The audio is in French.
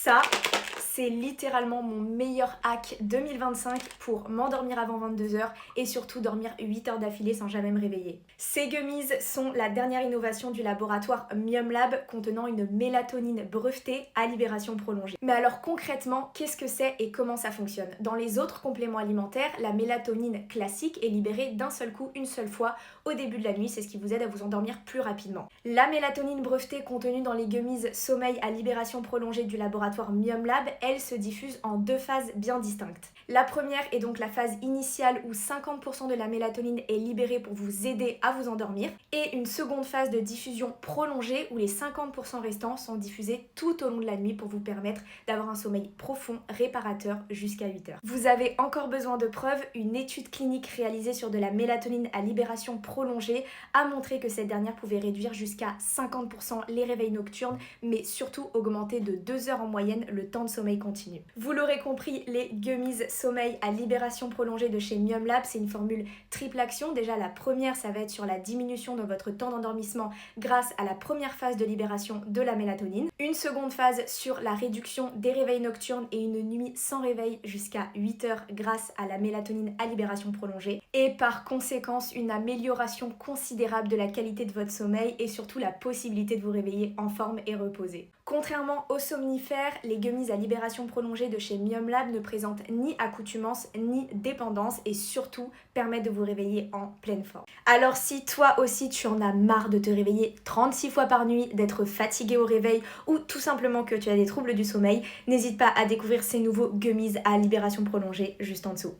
Ça, c'est littéralement mon meilleur hack 2025 pour m'endormir avant 22h et surtout dormir 8 heures d'affilée sans jamais me réveiller. Ces gummies sont la dernière innovation du laboratoire Mium Lab contenant une mélatonine brevetée à libération prolongée. Mais alors concrètement, qu'est-ce que c'est et comment ça fonctionne? Dans les autres compléments alimentaires, la mélatonine classique est libérée d'un seul coup, une seule fois, au début de la nuit. C'est ce qui vous aide à vous endormir plus rapidement. La mélatonine brevetée contenue dans les gummies sommeil à libération prolongée du laboratoire Mium Lab, elle se diffuse en deux phases bien distinctes. La première est donc la phase initiale où 50% de la mélatonine est libérée pour vous aider à vous endormir, et une seconde phase de diffusion prolongée où les 50% restants sont diffusés tout au long de la nuit pour vous permettre d'avoir un sommeil profond, réparateur jusqu'à 8 heures. Vous avez encore besoin de preuves? Une étude clinique réalisée sur de la mélatonine à libération prolongée a montré que cette dernière pouvait réduire jusqu'à 50% les réveils nocturnes, mais surtout augmenter de 2 heures en moyenne le temps de sommeil continu. Vous l'aurez compris, les gummies sommeil à libération prolongée de chez Mium Lab, c'est une formule triple action. Déjà, la première, ça va être sur la diminution de votre temps d'endormissement grâce à la première phase de libération de la mélatonine. Une seconde phase sur la réduction des réveils nocturnes et une nuit sans réveil jusqu'à 8 heures grâce à la mélatonine à libération prolongée. Et par conséquence, une amélioration considérable de la qualité de votre sommeil et surtout la possibilité de vous réveiller en forme et reposé. Contrairement aux somnifères, les gummies à libération prolongée de chez Mium Lab ne présentent ni accoutumance ni dépendance et surtout permettent de vous réveiller en pleine forme. Alors si toi aussi tu en as marre de te réveiller 36 fois par nuit, d'être fatigué au réveil ou tout simplement que tu as des troubles du sommeil, n'hésite pas à découvrir ces nouveaux gummies à libération prolongée juste en dessous.